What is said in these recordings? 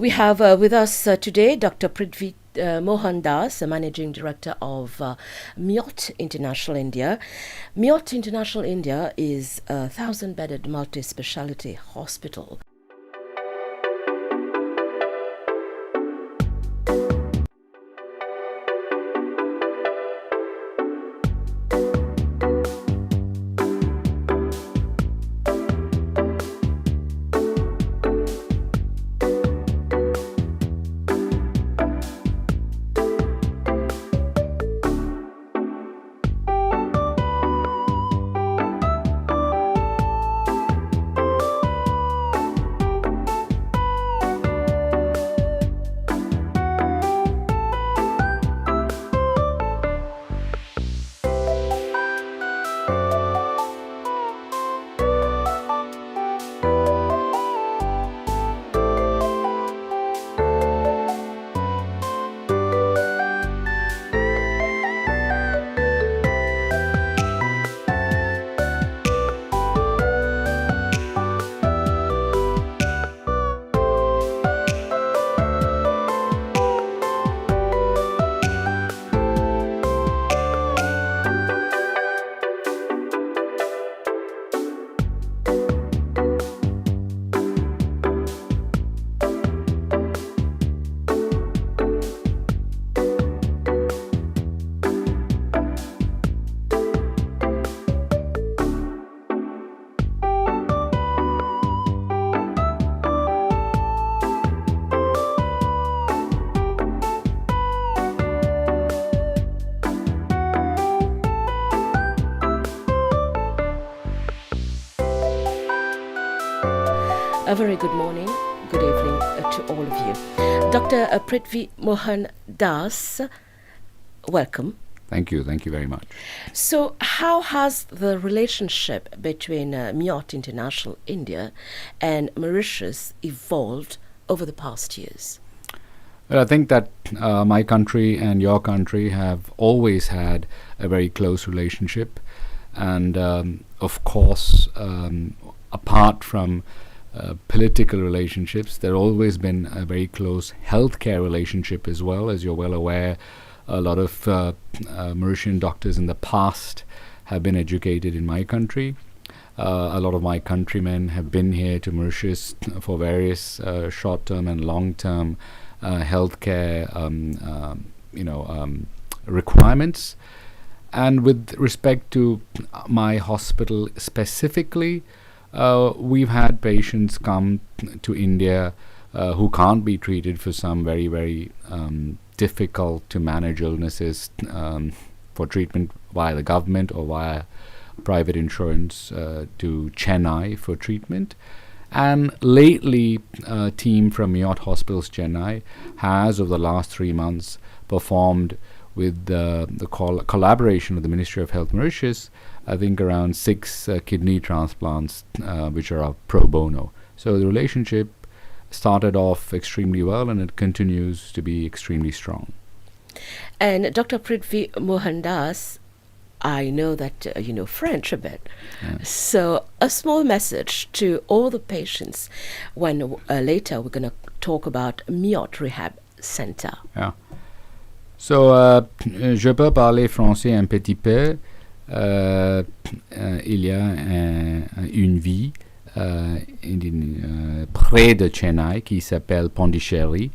We have with us today Dr. Prithvi Mohandas, Managing Director of MIOT International India. MIOT International India is a 1,000-bedded multi-speciality hospital. A very good morning, good evening to all of you. Dr. Prithvi Mohandas, welcome. Thank you very much. So how has the relationship between MIOT International India and Mauritius evolved over the past years? Well, I think that my country and your country have always had a very close relationship. And of course, apart from political relationships, there always been a very close healthcare relationship as well. As you're well aware, a lot of Mauritian doctors in the past have been educated in my country. A lot of my countrymen have been here to Mauritius for various short-term and long-term healthcare requirements. And with respect to my hospital specifically, we've had patients come to India who can't be treated for some very, very difficult to manage illnesses for treatment via the government or via private insurance to Chennai for treatment. And lately, a team from MIOT Hospitals Chennai has, over the last 3 months, performed with the collaboration of the Ministry of Health Mauritius, I think around 6 kidney transplants, which are pro bono. So the relationship started off extremely well, and it continues to be extremely strong. And Dr. Prithvi Mohandas, I know that you know French a bit. Yeah. So a small message to all the patients when later we're going to talk about MIOT Rehab Center. Yeah. So, je peux parler français un petit peu. Il y a une ville près de Chennai qui s'appelle Pondichéry,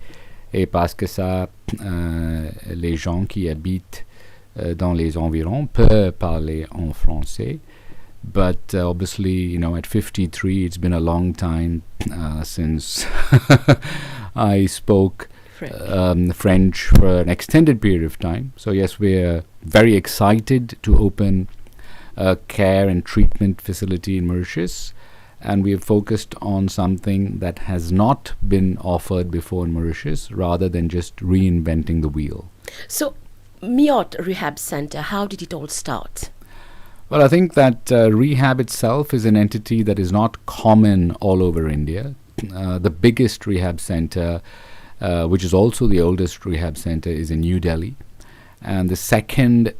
et parce que ça, les gens qui habitent dans les environs peuvent parler en français. But obviously, at 53, it's been a long time since I spoke French for an extended period of time. So yes, we're very excited to open a care and treatment facility in Mauritius, and we have focused on something that has not been offered before in Mauritius, rather than just reinventing the wheel. So MIOT Rehab Center, how did it all start? Well, I think that rehab itself is an entity that is not common all over India. The biggest rehab center, which is also the oldest rehab center, is in New Delhi. And the second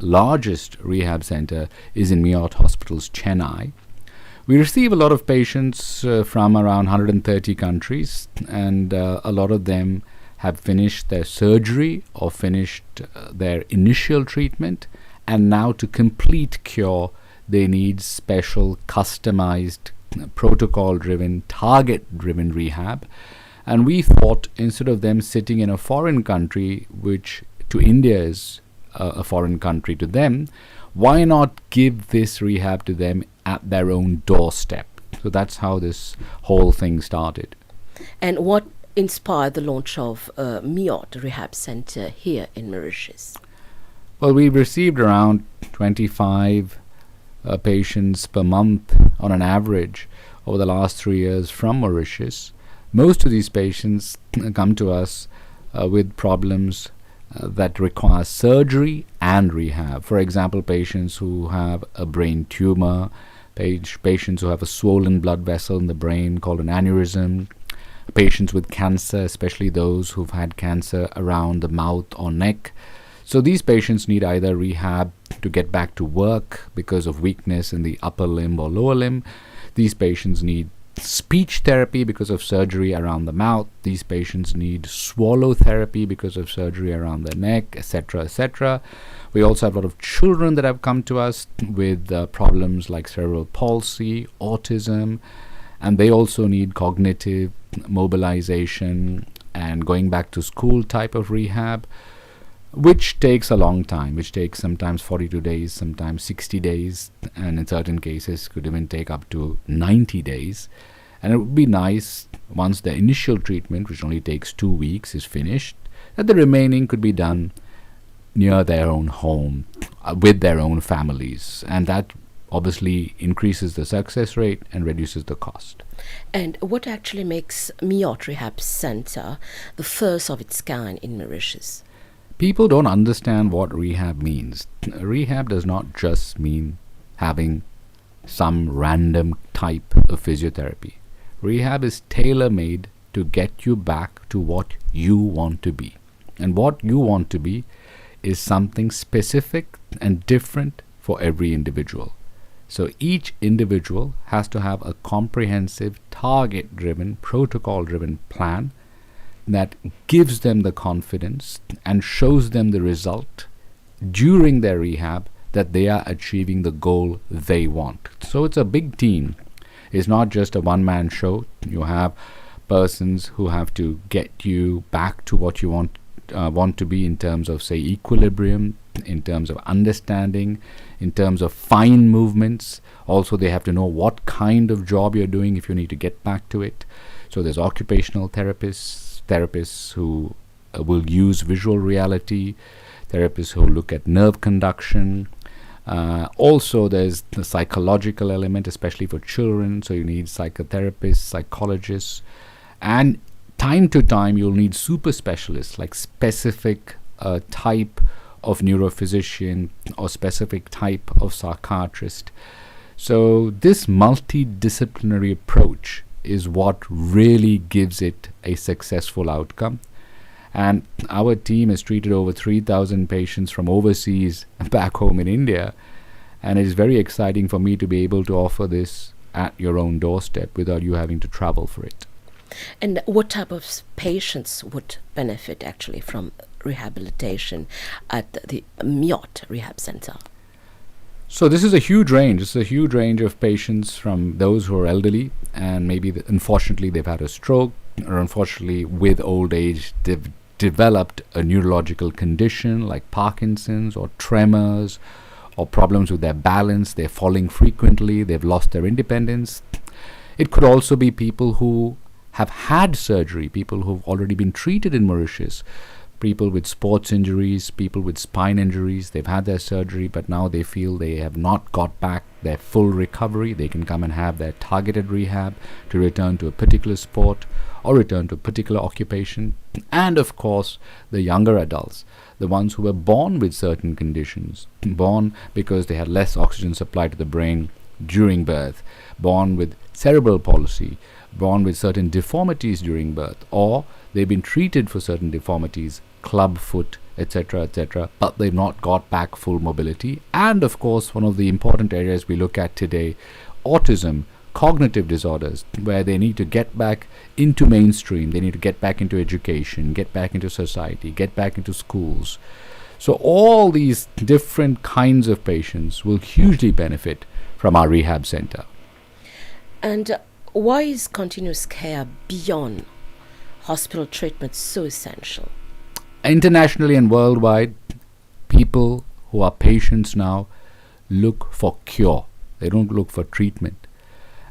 largest rehab center is in MIOT Hospitals, Chennai, We receive a lot of patients from around 130 countries, and a lot of them have finished their surgery or finished their initial treatment, and now to complete cure, they need special, customized, protocol-driven, target-driven rehab. And we thought, instead of them sitting in a foreign country, which to India is a foreign country to them, why not give this rehab to them at their own doorstep? So that's how this whole thing started. And what inspired the launch of MIOT Rehab Center here in Mauritius? Well, we've received around 25 patients per month on an average over the last 3 years from Mauritius. Most of these patients come to us with problems that require surgery and rehab. For example, patients who have a brain tumor, patients who have a swollen blood vessel in the brain called an aneurysm, patients with cancer, especially those who've had cancer around the mouth or neck. So these patients need either rehab to get back to work because of weakness in the upper limb or lower limb. These patients need speech therapy because of surgery around the mouth. These patients need swallow therapy because of surgery around the neck, etc., etc. We also have a lot of children that have come to us with problems like cerebral palsy, autism, and they also need cognitive mobilization and going back to school type of rehab, which takes a long time, which takes sometimes 42 days, sometimes 60 days, and in certain cases could even take up to 90 days. And it would be nice, once the initial treatment, which only takes 2 weeks, is finished, that the remaining could be done near their own home, with their own families. And that obviously increases the success rate and reduces the cost. And what actually makes MIOT Rehab Center the first of its kind in Mauritius? People don't understand what rehab means. Rehab does not just mean having some random type of physiotherapy. Rehab is tailor-made to get you back to what you want to be. And what you want to be is something specific and different for every individual. So each individual has to have a comprehensive, target-driven, protocol-driven plan that gives them the confidence and shows them the result during their rehab that they are achieving the goal they want. So it's a big team. It's not just a one-man show. You have persons who have to get you back to what you want to be in terms of, say, equilibrium, in terms of understanding, in terms of fine movements. Also, they have to know what kind of job you're doing if you need to get back to it. So there's occupational therapists who will use visual reality, therapists who look at nerve conduction. Also, there's the psychological element, especially for children. So you need psychotherapists, psychologists, and time to time you'll need super specialists, like specific type of neurophysician or specific type of psychiatrist. So this multidisciplinary approach is what really gives it a successful outcome. And our team has treated over 3,000 patients from overseas back home in India. And it is very exciting for me to be able to offer this at your own doorstep without you having to travel for it. And what type of patients would benefit actually from rehabilitation at the MIOT Rehab Center? So this is a huge range. It's a huge range of patients, from those who are elderly and maybe unfortunately they've had a stroke, or unfortunately with old age they've developed a neurological condition like Parkinson's or tremors or problems with their balance. They're falling frequently. They've lost their independence. It could also be people who have had surgery, people who've already been treated in Mauritius, people with sports injuries, people with spine injuries. They've had their surgery, but now they feel they have not got back their full recovery. They can come and have their targeted rehab to return to a particular sport or return to a particular occupation. And of course, the younger adults, the ones who were born with certain conditions, born because they had less oxygen supply to the brain during birth, born with cerebral palsy, born with certain deformities during birth, or they've been treated for certain deformities, club foot, etc., etc., but they've not got back full mobility. And of course, one of the important areas we look at today, autism, cognitive disorders where they need to get back into mainstream, they need to get back into education, get back into society, get back into schools. So all these different kinds of patients will hugely benefit from our rehab center. And why is continuous care beyond hospital treatment so essential? Internationally and worldwide, people who are patients now look for cure. They don't look for treatment.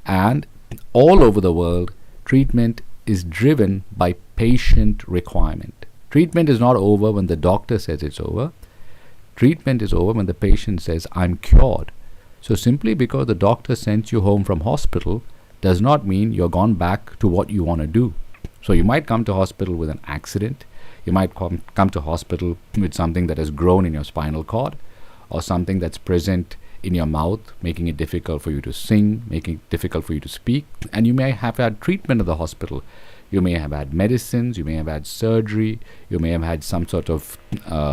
And all over the world, treatment is driven by patient requirement. Treatment is not over when the doctor says it's over. Treatment is over when the patient says, I'm cured. So simply because the doctor sends you home from hospital does not mean you're gone back to what you want to do. So you might come to hospital with an accident. You might come to hospital with something that has grown in your spinal cord, or something that's present in your mouth, making it difficult for you to sing, making it difficult for you to speak. And you may have had treatment at the hospital. You may have had medicines, you may have had surgery, you may have had some sort of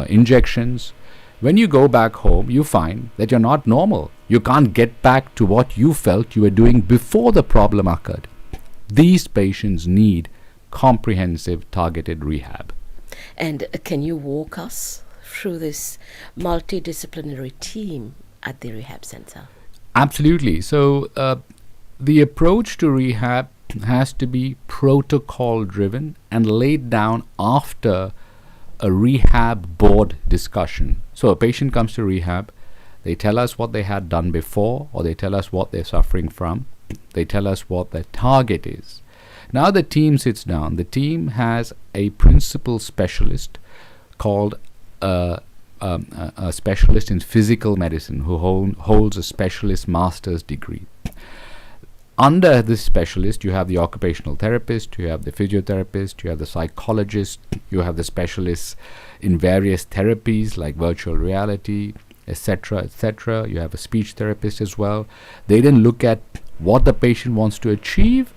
injections. When you go back home, you find that you're not normal. You can't get back to what you felt you were doing before the problem occurred. These patients need comprehensive targeted rehab. And can you walk us through this multidisciplinary team at the rehab center? Absolutely. So the approach to rehab has to be protocol driven and laid down after a rehab board discussion. So a patient comes to rehab, they tell us what they had done before, or they tell us what they're suffering from, they tell us what their target is. Now the team sits down. The team has a principal specialist called a specialist in physical medicine who holds a specialist master's degree. Under this specialist, you have the occupational therapist, you have the physiotherapist, you have the psychologist, you have the specialists in various therapies like virtual reality, etc., etc. You have a speech therapist as well. They then look at what the patient wants to achieve,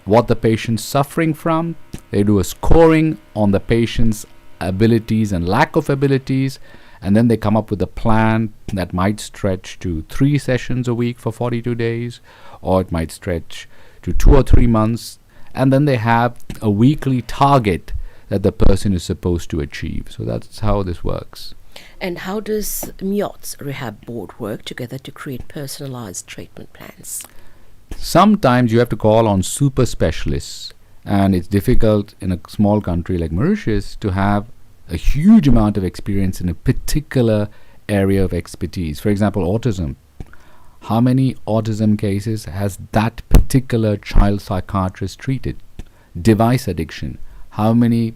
what the patient's suffering from. They do a scoring on the patient's abilities and lack of abilities, and then they come up with a plan that might stretch to 3 sessions a week for 42 days, or it might stretch to 2 or 3 months, and then they have a weekly target that the person is supposed to achieve. So that's how this works. And how does MIOT's rehab board work together to create personalized treatment plans? Sometimes you have to call on super specialists, and it's difficult in a small country like Mauritius to have a huge amount of experience in a particular area of expertise. For example, autism. How many autism cases has that particular child psychiatrist treated? Device addiction. How many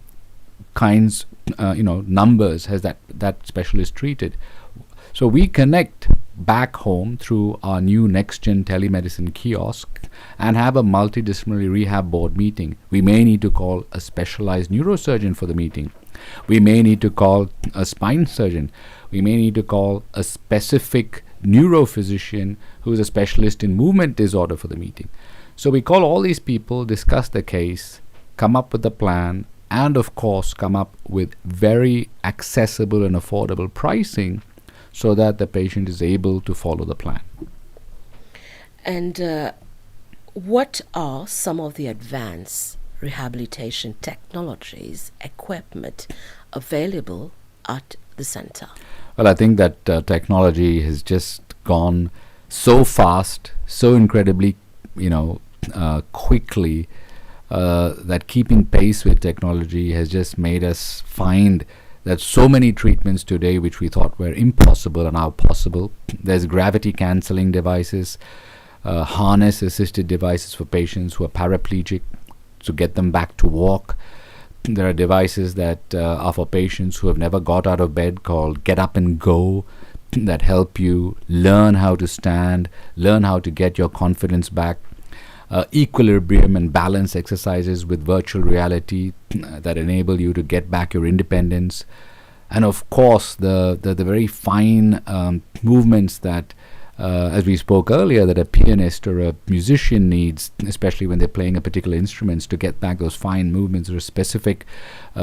kinds, numbers has that specialist treated? So we connect back home through our new next-gen telemedicine kiosk and have a multidisciplinary rehab board meeting. We may need to call a specialized neurosurgeon for the meeting. We may need to call a spine surgeon. We may need to call a specific neurophysician who is a specialist in movement disorder for the meeting. So we call all these people, discuss the case, come up with a plan, and of course come up with very accessible and affordable pricing so that the patient is able to follow the plan. And what are some of the advanced rehabilitation technologies, equipment available at the center? Well, I think that technology has just gone so fast, so incredibly, quickly, that keeping pace with technology has just made us find that so many treatments today which we thought were impossible are now possible. There's gravity cancelling devices, harness assisted devices for patients who are paraplegic to get them back to walk. There are devices that are for patients who have never got out of bed called Get Up and Go that help you learn how to stand, learn how to get your confidence back. Equilibrium and balance exercises with virtual reality that enable you to get back your independence. And of course the very fine movements that as we spoke earlier, that a pianist or a musician needs, especially when they're playing a particular instruments, to get back those fine movements. There are specific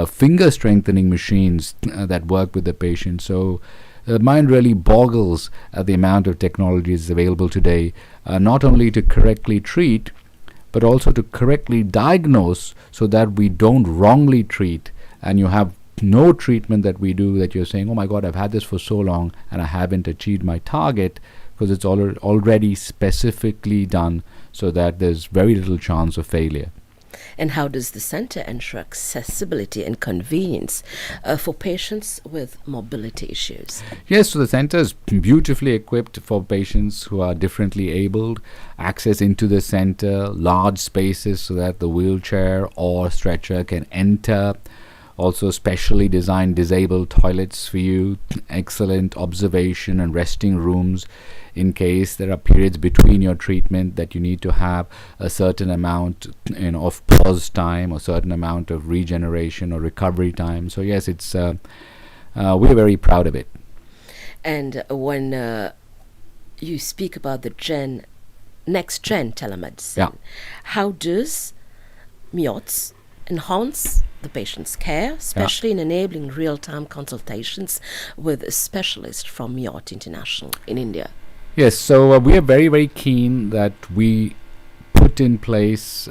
finger strengthening machines that work with the patient. So The mind really boggles at the amount of technologies available today, not only to correctly treat, but also to correctly diagnose so that we don't wrongly treat and you have no treatment that we do that you're saying, oh my God, I've had this for so long and I haven't achieved my target, because it's already specifically done so that there's very little chance of failure. And how does the center ensure accessibility and convenience for patients with mobility issues? Yes, so the center is beautifully equipped for patients who are differently abled. Access into the center, large spaces so that the wheelchair or stretcher can enter. Also specially designed disabled toilets for you, excellent observation and resting rooms in case there are periods between your treatment that you need to have a certain amount of pause time or certain amount of regeneration or recovery time. So yes, it's we're very proud of it. And when you speak about the next gen telemedicine, how does MIOT enhance the patient's care, especially in enabling real-time consultations with a specialist from MIOT International in India? Yes, so we are very, very keen that we put in place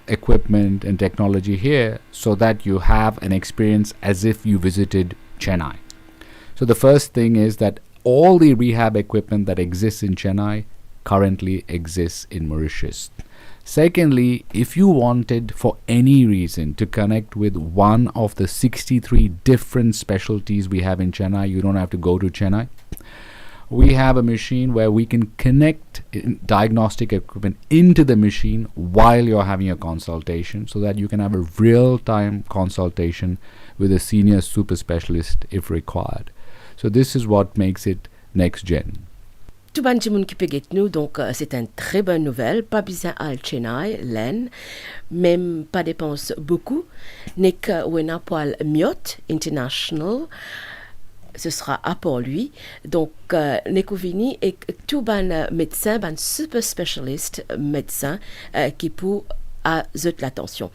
equipment and technology here so that you have an experience as if you visited Chennai. So the first thing is that all the rehab equipment that exists in Chennai currently exists in Mauritius. Secondly, if you wanted for any reason to connect with one of the 63 different specialties we have in Chennai, you don't have to go to Chennai. We have a machine where we can connect diagnostic equipment into the machine while you're having a consultation so that you can have a real-time consultation with a senior super specialist if required. So this is what makes it next gen. Tout ban timoun ki peget nou, donc c'est une très bonne nouvelle. Pas besoin al Chennai, len, même pas dépense beaucoup. Nek wena poal MIOT International, ce sera à pour lui. Donc nek vini et tout ban médecin, ban super specialist médecin qui pour à zut l'attention.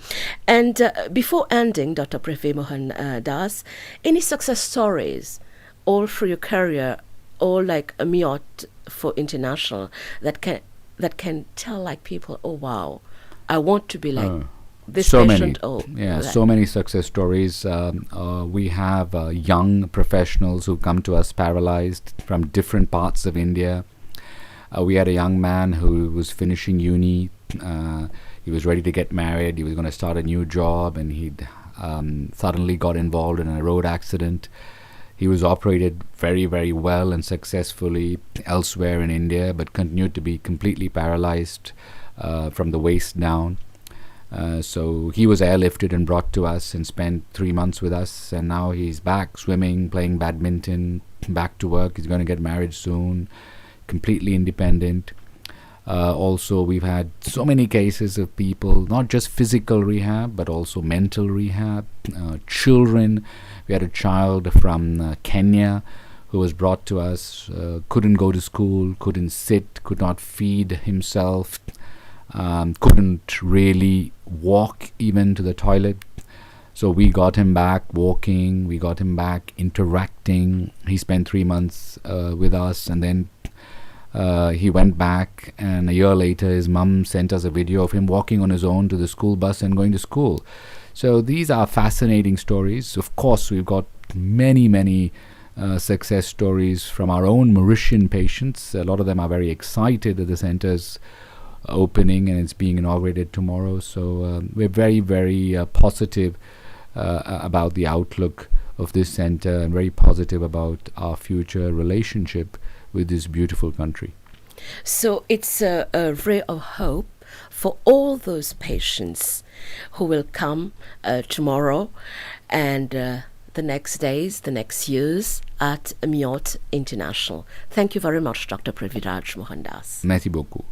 And before ending, Dr. Prithvi Mohandas, any success stories all through your career, or like a MIOT for international that can tell like people, oh wow, I want to be like this so patient. So many success stories. We have young professionals who come to us paralyzed from different parts of India. We had a young man who was finishing uni. He was ready to get married. He was going to start a new job, and he'd suddenly got involved in a road accident. He was operated very, very well and successfully elsewhere in India, but continued to be completely paralyzed from the waist down. So he was airlifted and brought to us and spent 3 months with us, and now he's back swimming, playing badminton, back to work. He's going to get married soon, completely independent. Also, we've had so many cases of people, not just physical rehab, but also mental rehab, children. We had a child from Kenya who was brought to us, couldn't go to school, couldn't sit, could not feed himself, couldn't really walk even to the toilet. So we got him back walking, we got him back interacting. He spent 3 months with us, and then he went back, and a year later his mum sent us a video of him walking on his own to the school bus and going to school. So these are fascinating stories. Of course, we've got many success stories from our own Mauritian patients. A lot of them are very excited that the center's opening and it's being inaugurated tomorrow. So we're very positive about the outlook of this center, and very positive about our future relationship with this beautiful country. So it's a ray of hope for all those patients who will come tomorrow and the next days, the next years at MIOT International. Thank you very much, Dr. Prithvi Mohandas. Merci beaucoup.